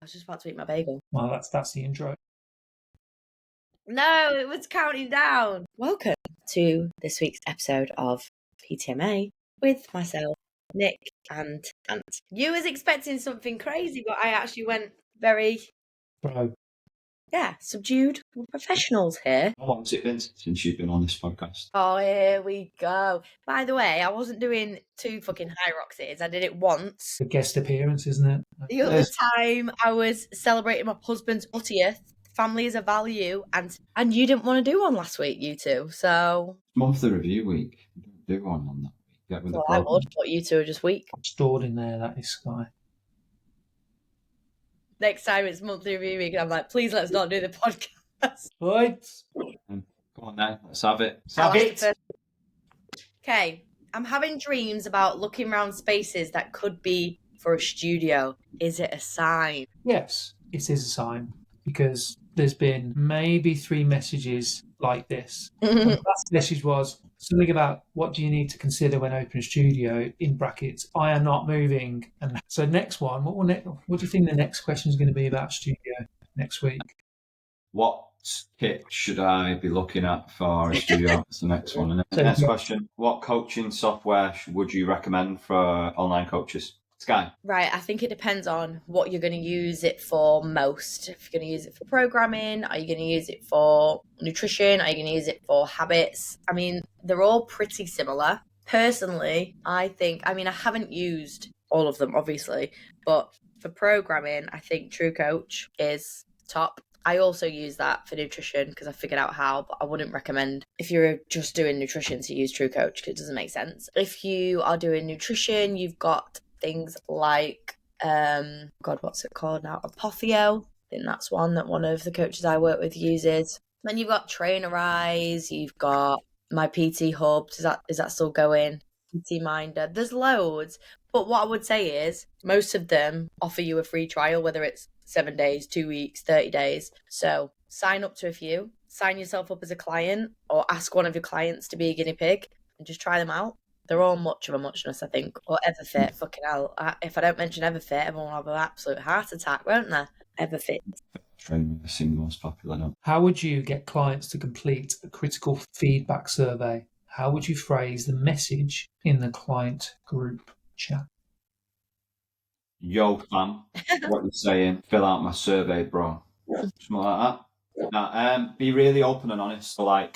I was just about to eat my bagel. Well, that's the intro. No, it was counting down. Welcome to this week's episode of PTMA with myself, Nick, and Ant. You was expecting something crazy, but I actually went very, subdued. We're professionals here. How long has it been since you've been on this podcast? Oh, here we go. By the way, I wasn't doing 2 fucking high roxes. I did it once. The guest appearance, isn't it? The other time I was celebrating my husband's 40th. Family is a value, and you didn't want to do one last week, you two. So Monthly review week. Do one on that week. Get with well, the I program. would, but you two are just weak. Stored in there, that is Sky. Next time it's monthly review week, and I'm like, please let's not do the podcast. Right. Come on now, let's have it. Okay, I'm having dreams about looking around spaces that could be for a studio. Is it a sign? Yes, it is a sign, because there's been maybe 3 messages like this. And the last message was something about what do you need to consider when opening a studio, in brackets, I am not moving. And so next one, what do you think the next question is going to be about studio next week? What kit should I be looking at for a studio? That's the next one. And So- next question. What coaching software would you recommend for online coaches? Sky. Right, I think it depends on what you're going to use it for most. If you're going to use it for programming, are you going to use it for nutrition? Are you going to use it for habits? I mean, they're all pretty similar. Personally, I haven't used all of them, obviously, but for programming, I think True Coach is top. I also use that for nutrition because I figured out how, but I wouldn't recommend if you're just doing nutrition to use True Coach because it doesn't make sense. If you are doing nutrition, you've got things like, what's it called now? Apotheo. I think that's one that one of the coaches I work with uses. Then you've got Trainerize. You've got My PT Hub. Is that still going? PT Minder. There's loads. But what I would say is most of them offer you a free trial, whether it's 7 days, 2 weeks, 30 days. So sign up to a few. Sign yourself up as a client or ask one of your clients to be a guinea pig and just try them out. They're all much of a muchness, I think. Or Everfit, fucking hell. If I don't mention Everfit, everyone will have an absolute heart attack, won't they? Everfit. Trainers seem the most popular now. How would you get clients to complete a critical feedback survey? How would you phrase the message in the client group chat? Yo, fam, what you saying? Fill out my survey, bro. Something like that. Now, be really open and honest. So,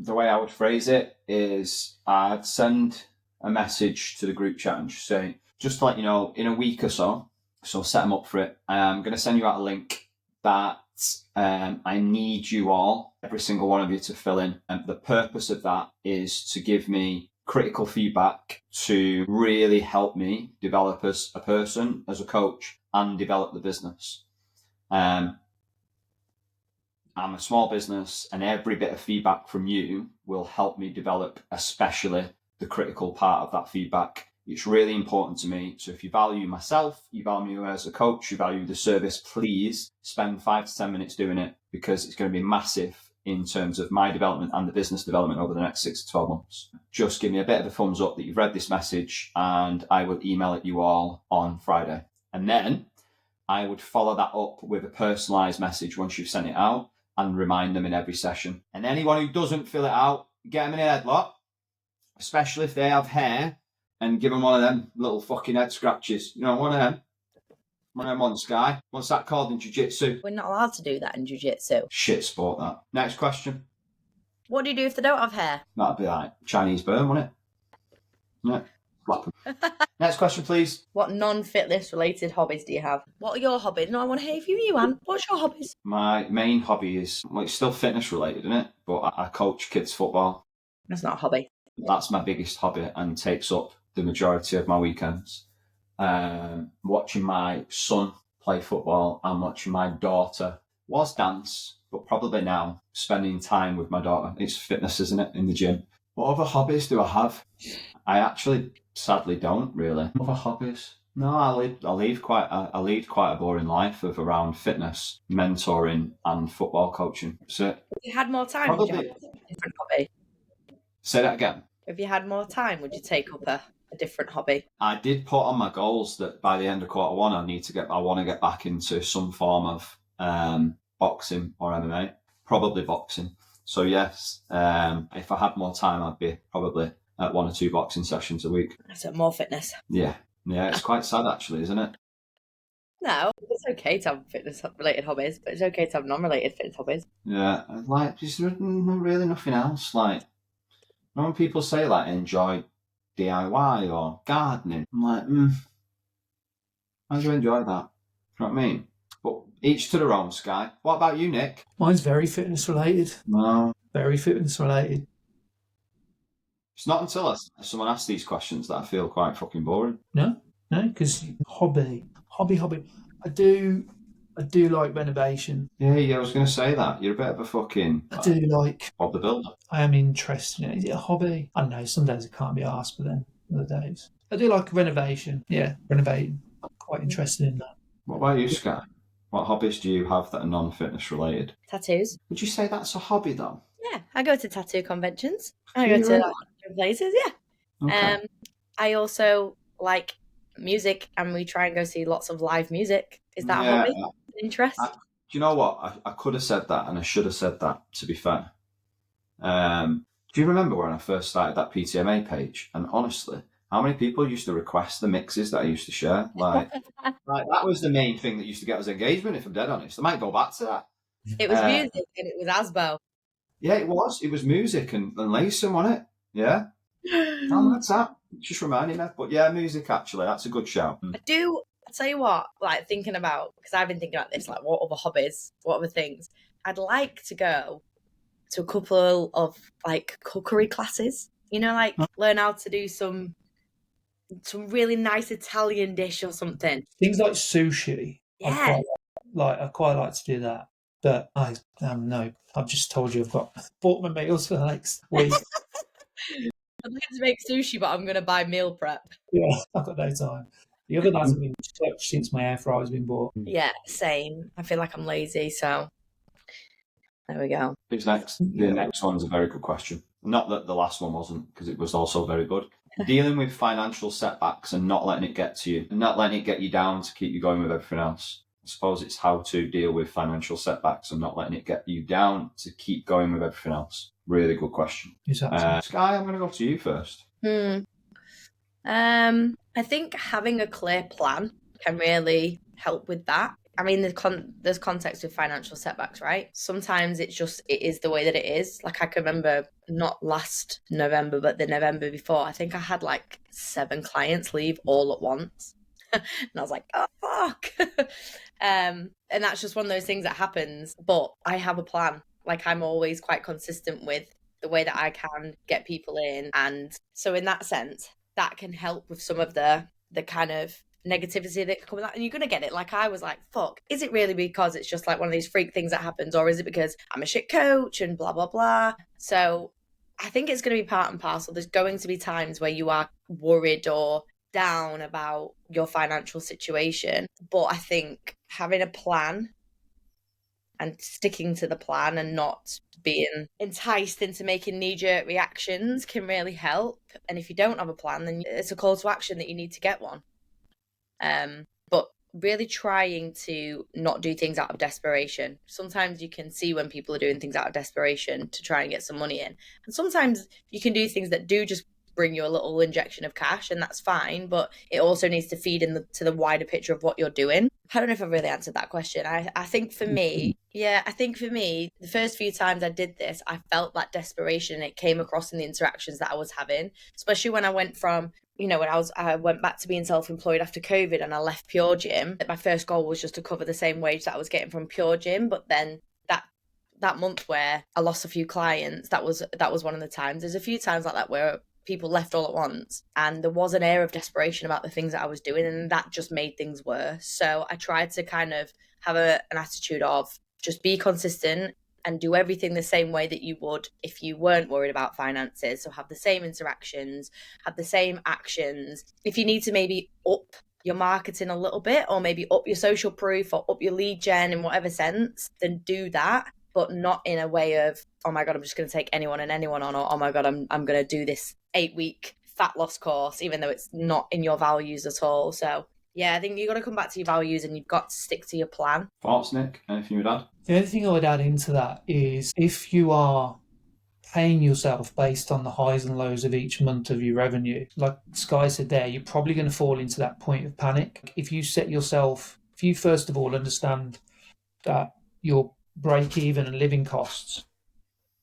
the way I would phrase it is I'd send a message to the group chat and just say, just to let you know, in a week or so set them up for it. I'm going to send you out a link that I need you all, every single one of you, to fill in. And the purpose of that is to give me critical feedback to really help me develop as a person, as a coach, and develop the business. I'm a small business, and every bit of feedback from you will help me develop, especially the critical part of that feedback. It's really important to me. So if you value myself, you value me as a coach, you value the service, please spend 5 to 10 minutes doing it, because it's going to be massive in terms of my development and the business development over the next 6 to 12 months. Just give me a bit of a thumbs up that you've read this message, and I will email it you all on Friday. And then I would follow that up with a personalised message once you've sent it out, and remind them in every session. And anyone who doesn't fill it out, get them in a headlock, especially if they have hair, and give them one of them little fucking head scratches. You know, one of them on Sky. What's that called in jiu-jitsu? We're not allowed to do that in jiu-jitsu. Shit sport, that. Next question. What do you do if they don't have hair? That'd be like Chinese burn, wouldn't it? Yeah. Next question, please. What non-fitness related hobbies do you have? What are your hobbies? No, I want to hear from you, Anne. What's your hobbies? My main hobby is, it's still fitness related, isn't it? But I coach kids football. That's not a hobby. That's my biggest hobby and takes up the majority of my weekends. Watching my son play football and watching my daughter was dance, but probably now spending time with my daughter. It's fitness, isn't it, in the gym? What other hobbies do I have? I actually sadly don't really. Other hobbies? No, I lead quite a boring life of around fitness, mentoring, and football coaching. So if you had more time, would you have a different hobby? Say that again. If you had more time, would you take up a a different hobby? I did put on my goals that by the end of quarter one, I want to get back into some form of boxing or MMA, probably boxing. So yes, if I had more time, I'd be probably at 1 or 2 boxing sessions a week. So more fitness. Yeah, it's quite sad actually, isn't it? No, it's okay to have fitness-related hobbies, but it's okay to have non-related fitness hobbies. Yeah, like just not really nothing else. Like when people say like enjoy DIY or gardening, I'm like, how do you enjoy that? You know what I mean? But each to their own, Sky. What about you, Nick? Mine's very fitness related. No. Very fitness related. It's not until someone asks these questions that I feel quite fucking boring. No, because hobby. I do like renovation. Yeah, I was going to say that. You're a bit of a fucking... I do like... Bob the Builder. I am interested in it. Is it a hobby? I don't know. Some days I can't be asked, but then other days. I do like renovation. Yeah, renovating. I'm quite interested in that. What about you, Sky? What hobbies do you have that are non-fitness related? Tattoos. Would you say that's a hobby, though? Yeah, I go to tattoo conventions. I go to different places, yeah. Okay. I also like music, and we try and go see lots of live music. Is that a hobby? Interest? Do you know what? I could have said that, and I should have said that, to be fair. Do you remember when I first started that PTMA page? And honestly, how many people used to request the mixes that I used to share? Like that was the main thing that used to get us engagement, if I'm dead honest. I might go back to that. It was music and it was Asbo. Yeah, it was. It was music and Lacey, wasn't it? Yeah. Oh, that's that. Just reminding me. But yeah, music, actually. That's a good shout. I do. I'll tell you what, like thinking about, because I've been thinking about this, like what other hobbies, what other things. I'd like to go to a couple of like cookery classes, like learn how to do some really nice Italian dish or something. Things like sushi. Yeah. I quite like to do that. But no, I've just told you I've bought my meals for the next week. I'd like to make sushi, but I'm going to buy meal prep. Yeah, I've got no time. The other nights have been touched since my air fryer's been bought. Yeah, same. I feel like I'm lazy, so there we go. Who's next? The next one's a very good question. Not that the last one wasn't, because it was also very good. Dealing with financial setbacks and not letting it get to you, and not letting it get you down to keep you going with everything else. I suppose it's how to deal with financial setbacks and not letting it get you down to keep going with everything else. Really good question. Exactly. Sky, I'm going to go to you first. I think having a clear plan can really help with that. I mean, there's context with financial setbacks, right? Sometimes it is the way that it is. Like I can remember not last November, but the November before, I think I had like 7 clients leave all at once. And I was like, oh, fuck. And that's just one of those things that happens. But I have a plan. Like I'm always quite consistent with the way that I can get people in. And so in that sense, that can help with some of the kind of negativity that comes out. And you're going to get it. Like I was like, fuck, is it really because it's just like one of these freak things that happens? Or is it because I'm a shit coach and blah, blah, blah? So I think it's going to be part and parcel. There's going to be times where you are worried or down about your financial situation. But I think having a plan and sticking to the plan and not being enticed into making knee-jerk reactions can really help. And if you don't have a plan, then it's a call to action that you need to get one. But really trying to not do things out of desperation. Sometimes you can see when people are doing things out of desperation to try and get some money in. And sometimes you can do things that do just bring you a little injection of cash, and that's fine, but it also needs to feed to the wider picture of what you're doing. I don't know if I've really answered that question. I think for me, the first few times I did this, I felt that desperation, and it came across in the interactions that I was having, especially when I went from, when I went back to being self-employed after COVID and I left Pure Gym. My first goal was just to cover the same wage that I was getting from Pure Gym, but then that month where I lost a few clients, that was one of the times. There's a few times like that where people left all at once and there was an air of desperation about the things that I was doing, and that just made things worse. So I tried to kind of have an attitude of just be consistent and do everything the same way that you would if you weren't worried about finances. So have the same interactions, have the same actions. If you need to maybe up your marketing a little bit, or maybe up your social proof or up your lead gen in whatever sense, then do that, but not in a way of, oh my God, I'm just going to take anyone and anyone on, or oh my God, I'm going to do this 8-week fat loss course, even though it's not in your values at all. So yeah, I think you've got to come back to your values and you've got to stick to your plan. Thoughts, Nick? Anything you would add? The only thing I would add into that is if you are paying yourself based on the highs and lows of each month of your revenue, like Sky said there, you're probably going to fall into that point of panic. If you first of all understand that your break even and living costs,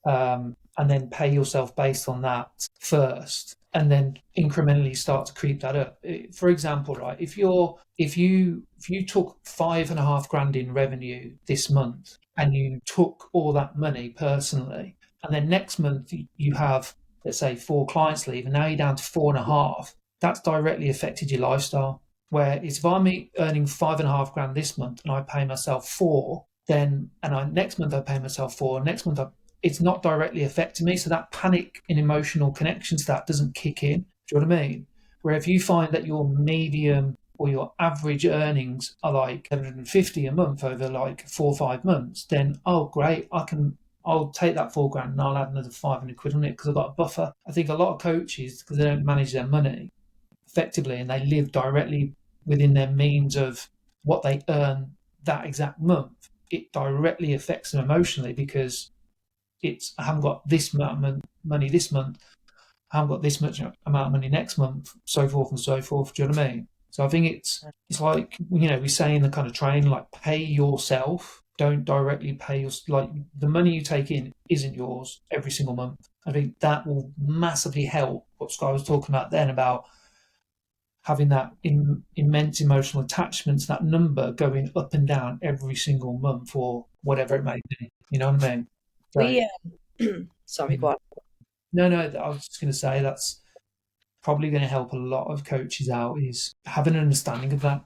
and then pay yourself based on that first, and then incrementally start to creep that up. For example, right, if you took $5,500 in revenue this month and you took all that money personally, and then next month you have, let's say, 4 clients leave, and now you're down to 4.5, that's directly affected your lifestyle. Where if I'm earning $5,500 this month and I pay myself 4, then next month I pay myself 4, next month it's not directly affecting me, so that panic and emotional connection to that doesn't kick in. Do you know what I mean? Where if you find that your medium or your average earnings are like 150 a month over like 4 or 5 months, then great, I'll take that £4,000 and I'll add another 500 quid on it because I've got a buffer. I think a lot of coaches, because they don't manage their money effectively and they live directly within their means of what they earn that exact month, it directly affects them emotionally because I haven't got this amount of money this month, I haven't got this much amount of money next month, so forth and so forth. Do you know what I mean? So I think it's like, we say in the kind of training, like, pay yourself, don't directly pay like the money you take in isn't yours every single month. I think that will massively help what Sky was talking about then about having that immense emotional attachment to that number going up and down every single month or whatever it may be. You know what I mean? Sorry, go on. No, I was just going to say that's probably going to help a lot of coaches out, is having an understanding of that.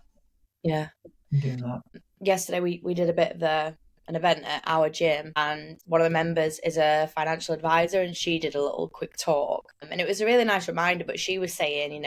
Yeah. And doing that. Yesterday we did a bit of an event at our gym, and one of the members is a financial advisor, and she did a little quick talk. And it was a really nice reminder, but she was saying,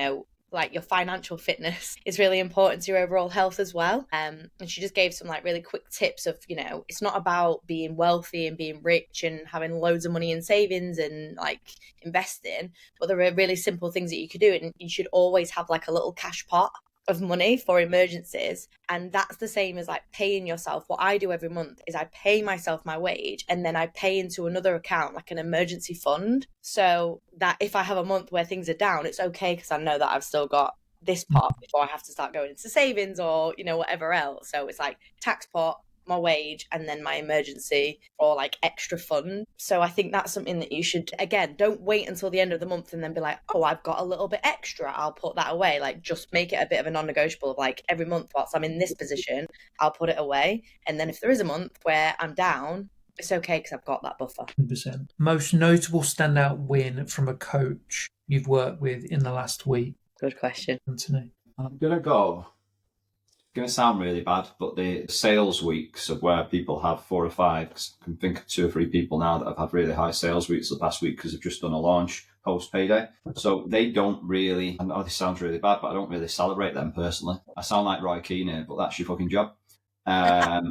like, your financial fitness is really important to your overall health as well. And she just gave some like really quick tips of, it's not about being wealthy and being rich and having loads of money in savings and like investing, but there are really simple things that you could do. And you should always have like a little cash pot of money for emergencies. And that's the same as like paying yourself. What I do every month is I pay myself my wage and then I pay into another account, like an emergency fund, so that if I have a month where things are down, it's okay because I know that I've still got this pot before I have to start going into savings or whatever else. So it's like tax pot, my wage, and then my emergency or like extra fund. So I think that's something that you should, again, don't wait until the end of the month and then be like, I've got a little bit extra, I'll put that away. Like, just make it a bit of a non-negotiable of like, every month whilst I'm in this position, I'll put it away. And then if there is a month where I'm down, it's okay because I've got that buffer. 100%. Most notable standout win from a coach you've worked with in the last week? Good question. Anthony. I'm going to go. It's going to sound really bad, but the sales weeks of where people have 4 or 5, cause I can think of 2 or 3 people now that have had really high sales weeks the past week because they've just done a launch post payday. So they don't really, I know this sounds really bad, but I don't really celebrate them personally. I sound like Roy Keane here, but that's your fucking job. Yeah,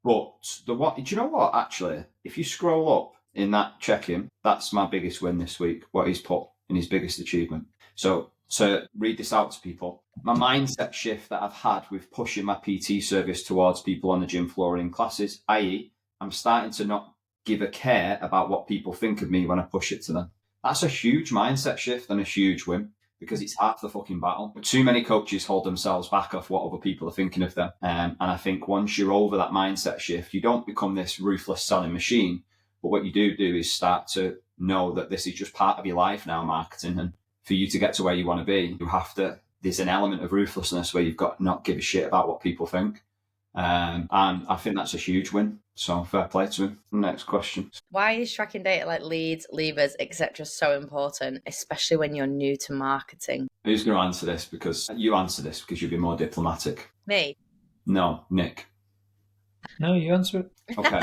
but do you know what, actually, if you scroll up in that check-in, that's my biggest win this week, what he's put in his biggest achievement. So to read this out to people, my mindset shift that I've had with pushing my PT service towards people on the gym floor and in classes, i.e. I'm starting to not give a care about what people think of me when I push it to them. That's a huge mindset shift and a huge win, because it's half the fucking battle. But too many coaches hold themselves back off what other people are thinking of them. And I think once you're over that mindset shift, you don't become this ruthless selling machine. But what you do is start to know that this is just part of your life now, marketing. And for you to get to where you want to be, there's an element of ruthlessness where you've got to not give a shit about what people think. And I think that's a huge win. So fair play to him. Next question. Why is tracking data like leads, levers, etc. so important, especially when you're new to marketing? Who's going to answer this? Because you answer this because you'll be more diplomatic. Me? No, Nick. No, you answer it. Okay.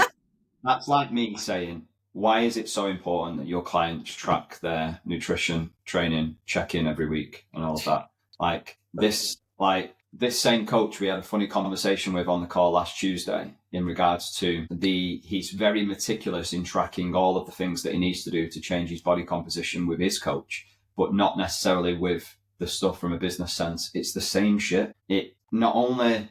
That's like me saying, why is it so important that your clients track their nutrition, training, check in every week and all of that? Like this, like this same coach we had a funny conversation with on the call last Tuesday in regards to he's very meticulous in tracking all of the things that he needs to do to change his body composition with his coach, but not necessarily with the stuff from a business sense. It's the same shit. It not only,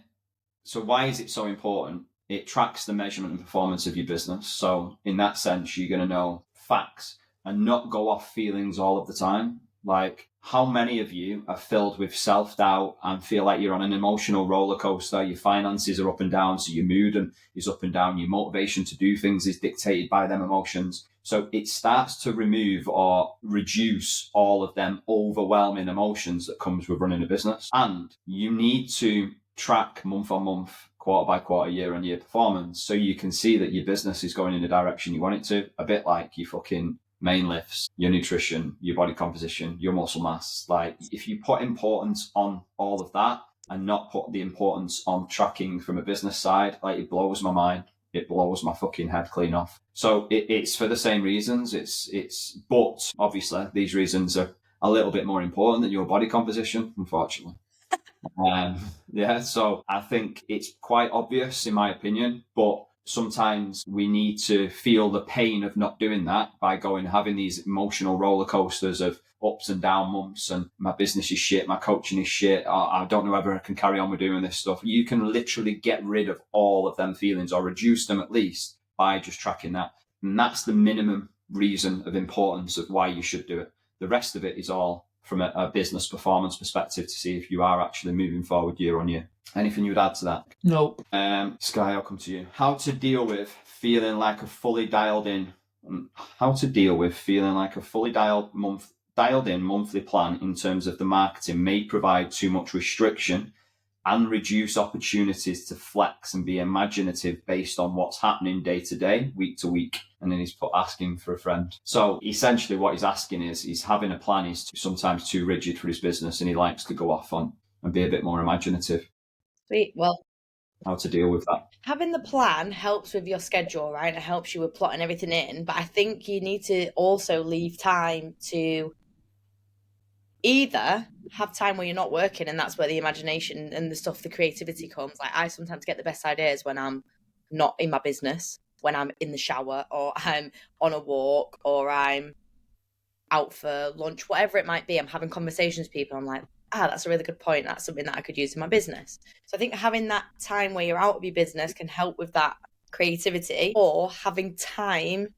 so why is it so important? It tracks the measurement and performance of your business. So in that sense, you're going to know facts and not go off feelings all of the time. Like, how many of you are filled with self-doubt and feel like you're on an emotional roller coaster? Your finances are up and down, so your mood is up and down. Your motivation to do things is dictated by them emotions. So it starts to remove or reduce all of them overwhelming emotions that comes with running a business. And you need to track month on month, quarter by quarter, year on year performance, so you can see that your business is going in the direction you want it to. A bit like your fucking main lifts, your nutrition, your body composition, your muscle mass. Like, if you put importance on all of that and not put the importance on tracking from a business side, like, it blows my mind. It blows my fucking head clean off. So it's for the same reasons. But obviously these reasons are a little bit more important than your body composition, unfortunately. So I think it's quite obvious in my opinion, but sometimes we need to feel the pain of not doing that by having these emotional roller coasters of ups and down months, and my business is shit, my coaching is shit, I don't know whether I can carry on with doing this stuff. You can literally get rid of all of them feelings, or reduce them at least, by just tracking that. And that's the minimum reason of importance of why you should do it. The rest of it is all from a business performance perspective to see if you are actually moving forward year on year. Anything you would add to that? No. Sky, I'll come to you. How to deal with feeling like a fully dialed in monthly plan in terms of the marketing may provide too much restriction and reduce opportunities to flex and be imaginative based on what's happening day to day, week to week. And then he's put asking for a friend. So essentially what he's asking is, he's having a plan is sometimes too rigid for his business, and he likes to go off on and be a bit more imaginative. Sweet. Well, how to deal with that? Having the plan helps with your schedule, right? It helps you with plotting everything in. But I think you need to also leave time to either have time where you're not working, and that's where the imagination and the creativity comes. Like, I sometimes get the best ideas when I'm not in my business, when I'm in the shower, or I'm on a walk, or I'm out for lunch, whatever it might be. I'm having conversations with people. I'm like, that's a really good point. That's something that I could use in my business. So I think having that time where you're out of your business can help with that creativity, or having time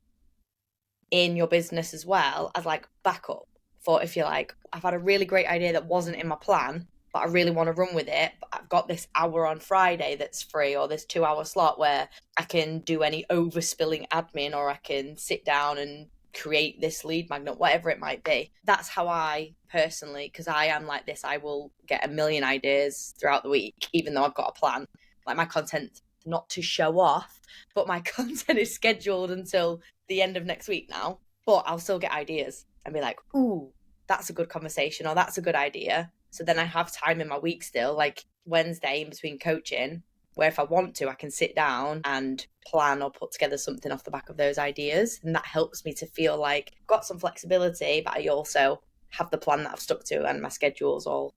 in your business as well as like backup for if you're like, I've had a really great idea that wasn't in my plan, but I really want to run with it. But I've got this hour on Friday that's free, or this 2-hour slot where I can do any overspilling admin, or I can sit down and create this lead magnet, whatever it might be. That's how I personally, because I am like this, I will get a million ideas throughout the week, even though I've got a plan. Like, my content, not to show off, but my content is scheduled until the end of next week now, but I'll still get ideas and be like, ooh, that's a good conversation, or that's a good idea. So then I have time in my week still, like Wednesday in between coaching, where if I want to, I can sit down and plan or put together something off the back of those ideas. And that helps me to feel like I've got some flexibility, but I also have the plan that I've stuck to and my schedule's all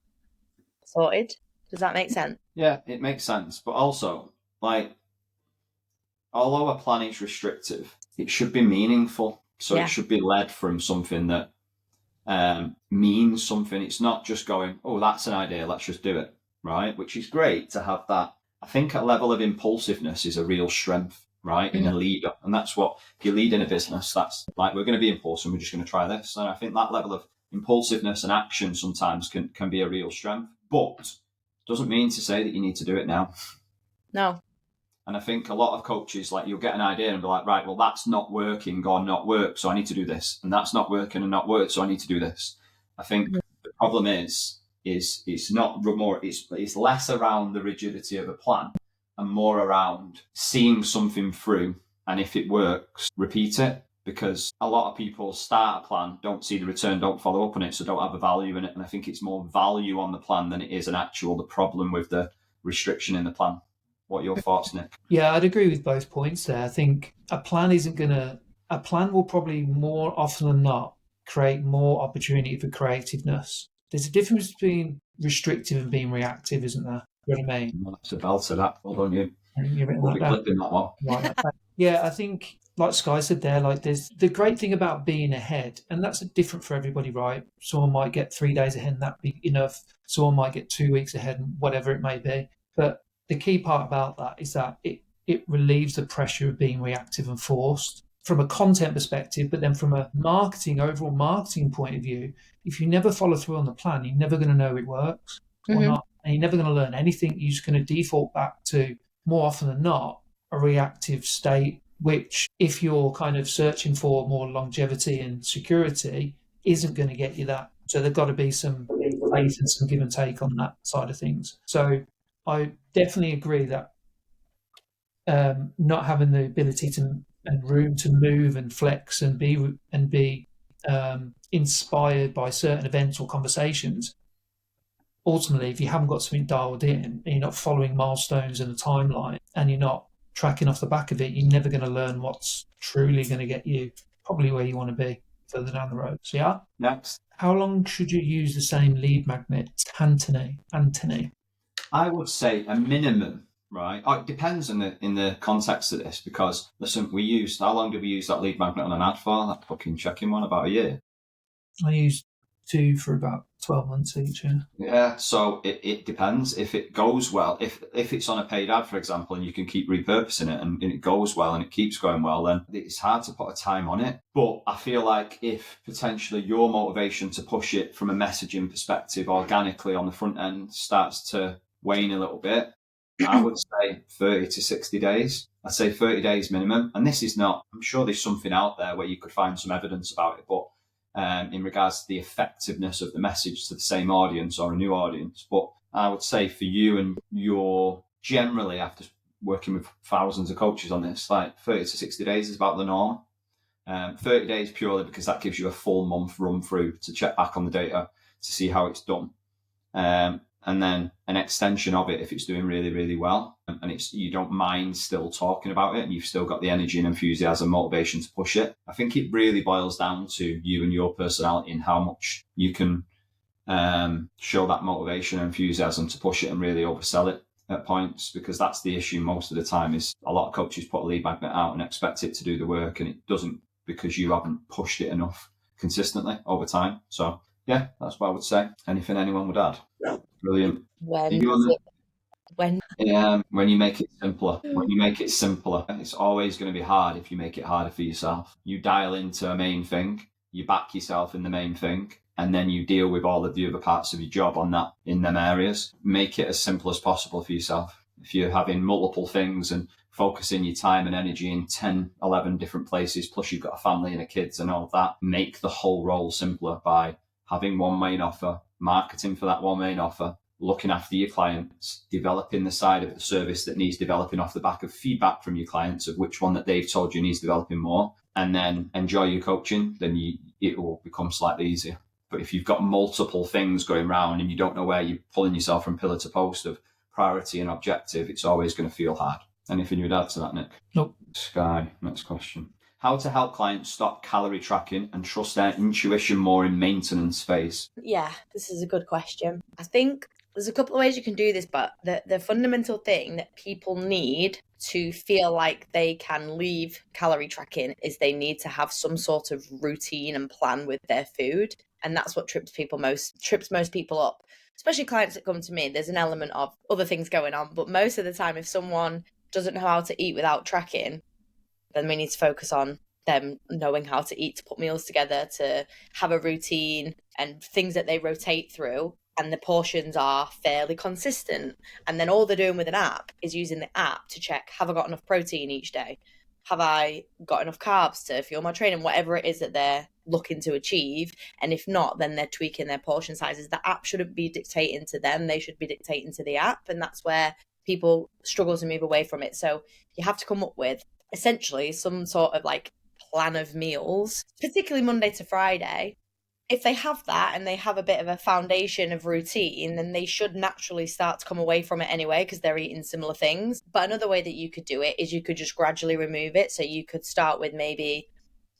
sorted. Does that make sense? Yeah, it makes sense. But also, like, although a plan is restrictive, it should be meaningful. So It should be led from something that means something. It's not just going, oh, that's an idea, let's just do it, right? Which is great to have that. I think a level of impulsiveness is a real strength, right, in a leader. And that's what, if you're leading a business, that's like, we're going to be impulsive, we're just going to try this. And I think that level of impulsiveness and action sometimes can be a real strength, but doesn't mean to say that you need to do it now. No. And I think a lot of coaches, like, you'll get an idea and be like, right, well, that's not working or not work, so I need to do this. And that's not working and not work, so I need to do this. I think the problem is it's not more, it's less around the rigidity of a plan and more around seeing something through. And if it works, repeat it. Because a lot of people start a plan, don't see the return, don't follow up on it, so don't have a value in it. And I think it's more value on the plan than it is the problem with the restriction in the plan. What are your thoughts, Nick? Yeah, I'd agree with both points there. I think a plan will probably more often than not create more opportunity for creativeness. There's a difference between restrictive and being reactive, isn't there? You know what I mean? Well, that's a belter, that. Well done, you. I think you've written We'll that be down. clipping that one. Right. Yeah, I think, like Sky said there, like there's the great thing about being ahead, and that's different for everybody, right? Someone might get 3 days ahead and that be enough. Someone might get 2 weeks ahead, and whatever it may be. But the key part about that is that it relieves the pressure of being reactive and forced from a content perspective, but then from a overall marketing point of view, if you never follow through on the plan, you're never going to know it works or not. And you're never going to learn anything. You're just going to default back to, more often than not, a reactive state, which, if you're kind of searching for more longevity and security, isn't going to get you that. So there's got to be some faith and some give and take on that side of things. So I definitely agree that not having the ability to and room to move and flex and be inspired by certain events or conversations, ultimately, if you haven't got something dialed in and you're not following milestones in a timeline and you're not tracking off the back of it, you're never going to learn what's truly going to get you probably where you want to be further down the road. So, yeah. Next. How long should you use the same lead magnet? Anthony. I would say a minimum, right? Oh, it depends in the context of this, because listen, how long did we use that lead magnet on an ad for? That fucking checking one, about a year. I used 2 for about 12 months each. Yeah, so it depends. If it goes well, if it's on a paid ad, for example, and you can keep repurposing it and it goes well and it keeps going well, then it's hard to put a time on it. But I feel like if potentially your motivation to push it from a messaging perspective organically on the front end starts to wane a little bit, I would say 30 to 60 days. I'd say 30 days minimum. And this is not, I'm sure there's something out there where you could find some evidence about it, but in regards to the effectiveness of the message to the same audience or a new audience. But I would say for you and your, generally after working with thousands of coaches on this, like 30 to 60 days is about the norm. 30 days purely because that gives you a full month run through to check back on the data to see how it's done. And then an extension of it if it's doing really, really well, and you don't mind still talking about it and you've still got the energy and enthusiasm, motivation to push it. I think it really boils down to you and your personality and how much you can show that motivation and enthusiasm to push it and really oversell it at points, because that's the issue most of the time. Is a lot of coaches put a lead magnet out and expect it to do the work, and it doesn't, because you haven't pushed it enough consistently over time. So yeah, that's what I would say. Anything anyone would add? Brilliant. When you make it simpler. When you make it simpler, it's always going to be hard if you make it harder for yourself. You dial into a main thing, you back yourself in the main thing, and then you deal with all of the other parts of your job on that, in them areas. Make it as simple as possible for yourself. If you're having multiple things and focusing your time and energy in 10, 11 different places, plus you've got a family and a kids and all of that, make the whole role simpler by having one main offer, marketing for that one main offer, looking after your clients, developing the side of the service that needs developing off the back of feedback from your clients of which one that they've told you needs developing more, and then enjoy your coaching, then it will become slightly easier. But if you've got multiple things going around and you don't know where you're pulling yourself from pillar to post of priority and objective, it's always going to feel hard. Anything you would add to that, Nick? Nope. Sky, next question. How to help clients stop calorie tracking and trust their intuition more in maintenance phase? Yeah, this is a good question. I think there's a couple of ways you can do this, but the fundamental thing that people need to feel like they can leave calorie tracking is they need to have some sort of routine and plan with their food. And that's what trips most people up, especially clients that come to me. There's an element of other things going on, but most of the time, if someone doesn't know how to eat without tracking, then we need to focus on them knowing how to eat, to put meals together, to have a routine and things that they rotate through, and the portions are fairly consistent. And then all they're doing with an app is using the app to check, have I got enough protein each day? Have I got enough carbs to fuel my training? Whatever it is that they're looking to achieve. And if not, then they're tweaking their portion sizes. The app shouldn't be dictating to them. They should be dictating to the app. And that's where people struggle to move away from it. So you have to come up with essentially some sort of like plan of meals, particularly Monday to Friday. If they have that and they have a bit of a foundation of routine, then they should naturally start to come away from it anyway, because they're eating similar things. But another way that you could do it is you could just gradually remove it. So you could start with maybe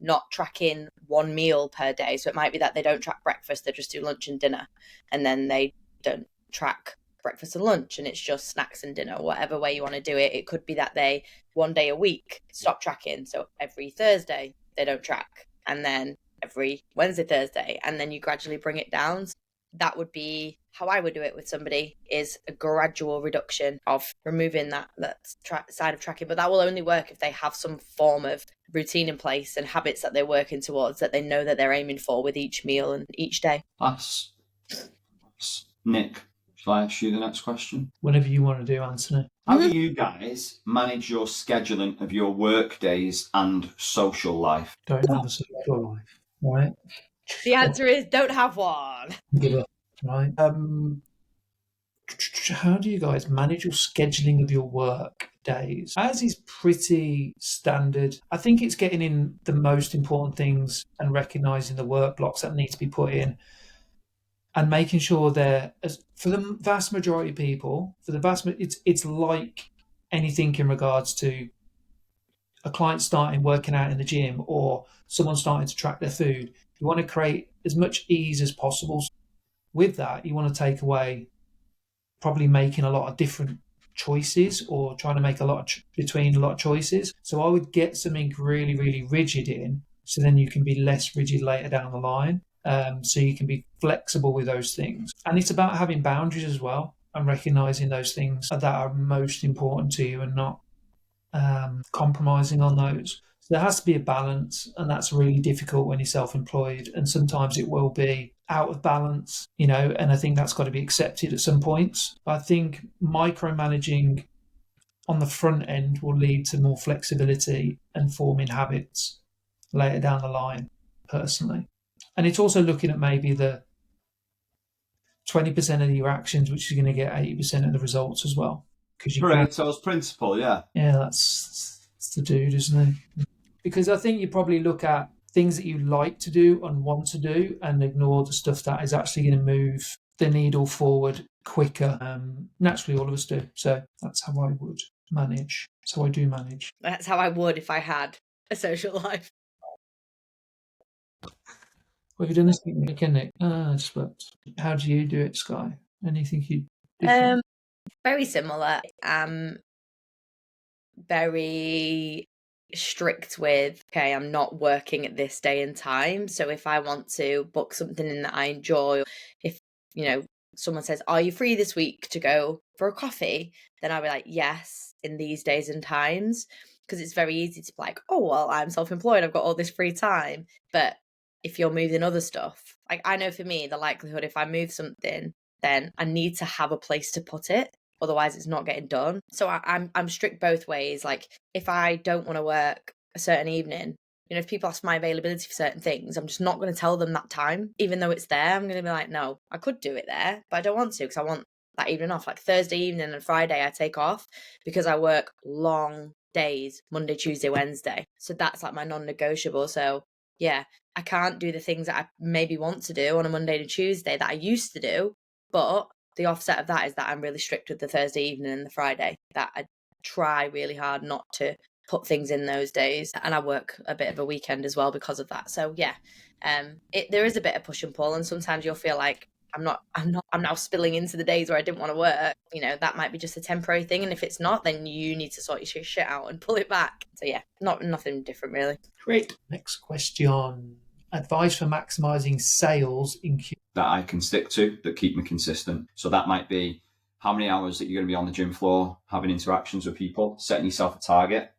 not tracking one meal per day. So it might be that they don't track breakfast, they just do lunch and dinner. And then they don't track breakfast and lunch and it's just snacks and dinner, whatever way you want to do it. It could be that they one day a week stop tracking, so every Thursday they don't track, and then every Wednesday, Thursday, and then you gradually bring it down. That would be how I would do it with somebody, is a gradual reduction of removing that side of tracking. But that will only work if they have some form of routine in place and habits that they're working towards, that they know that they're aiming for with each meal and each day. That's Nick, shall I ask you the next question? Whatever you want to do, Anthony. How do you guys manage your scheduling of your work days and social life? Don't have a social life, right? The answer is don't have one. Give up, right? How do you guys manage your scheduling of your work days? Ours is pretty standard. I think it's getting in the most important things and recognizing the work blocks that need to be put in, and making sure they're, for the vast majority of people, it's like anything in regards to a client starting working out in the gym or someone starting to track their food. You want to create as much ease as possible. With that, you want to take away probably making a lot of different choices or trying to make between a lot of choices. So I would get something really, really rigid in, so then you can be less rigid later down the line. So you can be flexible with those things. And it's about having boundaries as well and recognizing those things that are most important to you and not compromising on those. So there has to be a balance, and that's really difficult when you're self-employed, and sometimes it will be out of balance, and I think that's got to be accepted at some points. But I think micromanaging on the front end will lead to more flexibility and forming habits later down the line, personally. And it's also looking at maybe the 20% of your actions, which is going to get 80% of the results as well. Pareto's principle, yeah. Yeah, that's the dude, isn't it? Because I think you probably look at things that you like to do and want to do and ignore the stuff that is actually going to move the needle forward quicker. Naturally, all of us do. So that's how I would manage. So I do manage. That's how I would if I had a social life. Well, have you done this thing, Nick? Just worked. How do you do it, Sky? Anything you do? Very similar. Very strict with, okay, I'm not working at this day and time. So if I want to book something in that I enjoy, if, someone says, are you free this week to go for a coffee? Then I'll be like, yes, in these days and times. Because it's very easy to be like, oh, well, I'm self-employed, I've got all this free time. But if you're moving other stuff, like I know for me, the likelihood if I move something, then I need to have a place to put it. Otherwise, it's not getting done. So I'm strict both ways. Like if I don't want to work a certain evening, if people ask my availability for certain things, I'm just not going to tell them that time, even though it's there. I'm going to be like, no, I could do it there, but I don't want to because I want that evening off. Like Thursday evening and Friday, I take off because I work long days, Monday, Tuesday, Wednesday. So that's like my non-negotiable. So yeah, I can't do the things that I maybe want to do on a Monday to Tuesday that I used to do, but the offset of that is that I'm really strict with the Thursday evening and the Friday, that I try really hard not to put things in those days. And I work a bit of a weekend as well because of that. So yeah, there is a bit of push and pull. And sometimes you'll feel like I'm now spilling into the days where I didn't want to work. That might be just a temporary thing. And if it's not, then you need to sort your shit out and pull it back. So yeah, nothing different really. Great. Next question. Advice for maximizing sales in Q. That I can stick to, that keep me consistent. So that might be how many hours that you're going to be on the gym floor, having interactions with people, setting yourself a target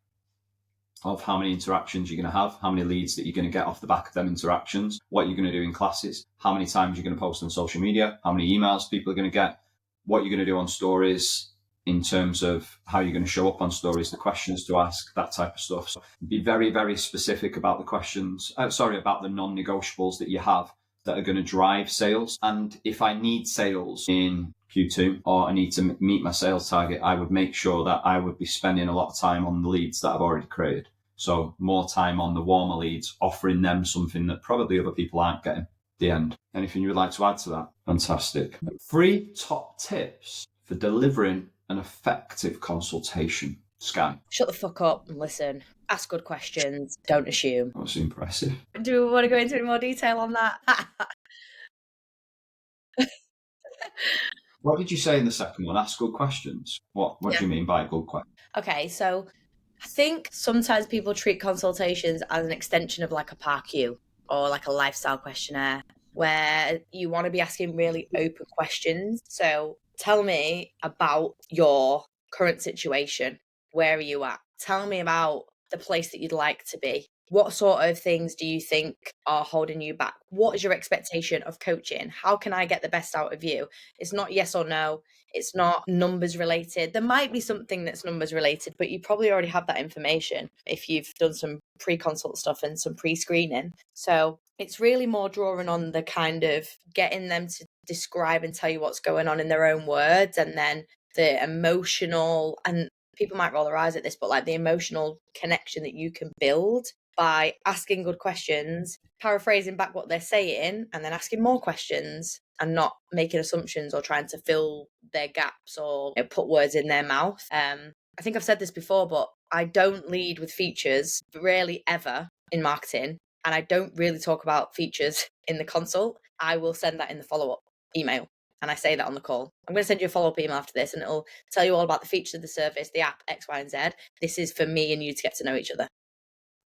of how many interactions you're going to have, how many leads that you're going to get off the back of them interactions, what you're going to do in classes, how many times you're going to post on social media, how many emails people are going to get, what you're going to do on stories in terms of how you're going to show up on stories, the questions to ask, that type of stuff. So be very, very specific about the questions, about the non-negotiables that you have that are going to drive sales. And if I need sales in Q2 or I need to meet my sales target, I would make sure that I would be spending a lot of time on the leads that I've already created. So more time on the warmer leads, offering them something that probably other people aren't getting at the end. Anything you would like to add to that? Fantastic. 3 top tips for delivering an effective consultation. Sky. Shut the fuck up and listen. Ask good questions. Don't assume. That was impressive. Do we want to go into any more detail on that? What did you say in the second one? Ask good questions. What do you mean by a good question? Okay, so I think sometimes people treat consultations as an extension of like a PARQ or like a lifestyle questionnaire where you want to be asking really open questions. So tell me about your current situation. Where are you at? Tell me about the place that you'd like to be. What sort of things do you think are holding you back? What is your expectation of coaching? How can I get the best out of you? It's not yes or no. It's not numbers related. There might be something that's numbers related, but you probably already have that information if you've done some pre-consult stuff and some pre-screening. So it's really more drawing on the kind of getting them to describe and tell you what's going on in their own words, and then the emotional, and people might roll their eyes at this, but like the emotional connection that you can build by asking good questions, paraphrasing back what they're saying, and then asking more questions and not making assumptions or trying to fill their gaps or put words in their mouth. I think I've said this before, but I don't lead with features, rarely ever in marketing. And I don't really talk about features in the consult. I will send that in the follow-up email. And I say that on the call. I'm going to send you a follow-up email after this, and it'll tell you all about the features of the service, the app, X, Y, and Z. This is for me and you to get to know each other.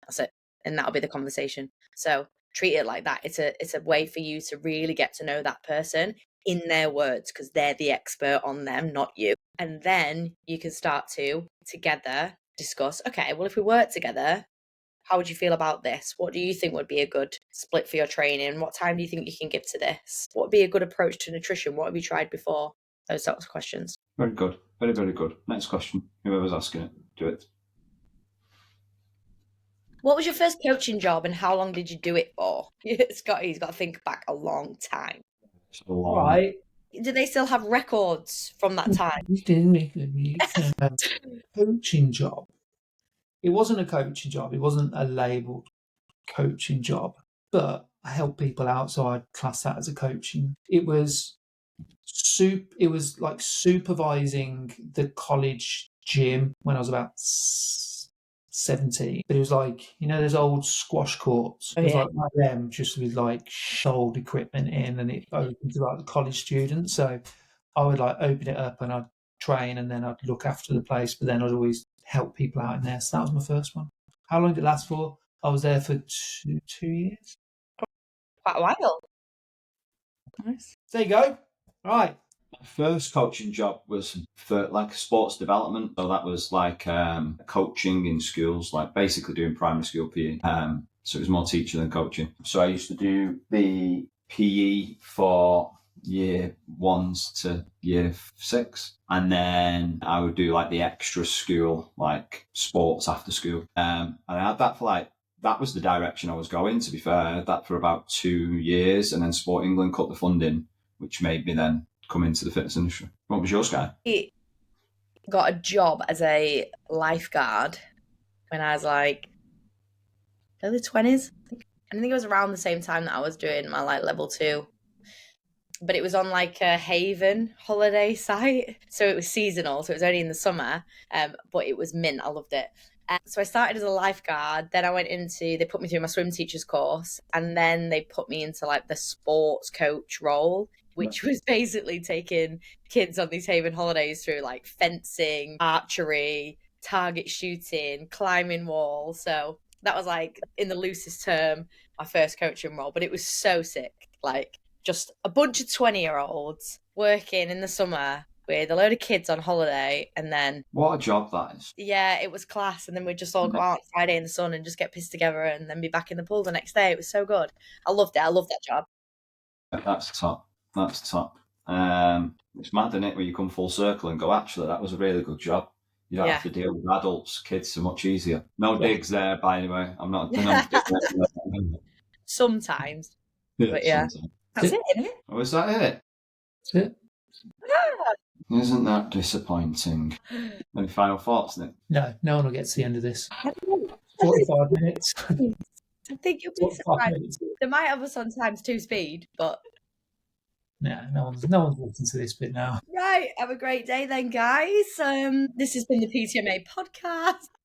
That's it. And that'll be the conversation. So treat it like that. It's a way for you to really get to know that person in their words, because they're the expert on them, not you. And then you can start to together discuss, okay, well, if we work together, how would you feel about this? What do you think would be a good split for your training? What time do you think you can give to this? What would be a good approach to nutrition? What have you tried before? Those sorts of questions. Very good. Very, very good. Next question. Whoever's asking it, do it. What was your first coaching job and how long did you do it for? Scotty's got to think back a long time. So long. Right. Do they still have records from that time? Coaching job. It wasn't a coaching job. It wasn't a labelled coaching job, but I helped people out, so I'd class that as a coaching. It was like supervising the college gym when I was about 17. But it was like, those old squash courts. Oh, It was yeah. like one of them, just with like old equipment in, and it opened to like the college students. So I would like open it up and I'd train, and then I'd look after the place, but then I'd always help people out in there. So that was my first one. How long did it last for? I was there for 2 years. Quite a while. Nice. There you go. Right. My first coaching job was for like sports development. So that was like coaching in schools, like basically doing primary school PE. So it was more teaching than coaching. So I used to do the PE for year 1s to year 6. And then I would do like the extra school, like sports after school. And I had that for that was the direction I was going, to be fair. I had that for about 2 years, and then Sport England cut the funding, which made me then come into the fitness industry. What was yours, Guy? I got a job as a lifeguard when I was like early 20s. I think it was around the same time that I was doing my like level 2. But it was on like a Haven holiday site. So it was seasonal. So it was only in the summer. But it was mint. I loved it. So I started as a lifeguard. Then I went they put me through my swim teacher's course. And then they put me into like the sports coach role, which was basically taking kids on these Haven holidays through like fencing, archery, target shooting, climbing walls. So that was like, in the loosest term, my first coaching role. But it was so sick. Like, just a bunch of 20-year-olds working in the summer with a load of kids on holiday, and then what a job that is. Yeah, it was class. And then we'd just all go out on Friday in the sun and just get pissed together and then be back in the pool the next day. It was so good. I loved it. I loved that job. That's top. That's top. It's mad, isn't it, when you come full circle and go, actually, that was a really good job. You don't have to deal with adults. Kids so much easier. No digs there, by the way. I'm not. Sometimes. Yeah, but yeah. sometimes. That's it, isn't it? Oh, is that it? That's it. Isn't that disappointing? Any final thoughts, Nick? No one will get to the end of this. 45 minutes. I think you'll be surprised. They might have us on times 2 speed, but no one's listening to this bit now. Right, have a great day then, guys. This has been the PTMA podcast.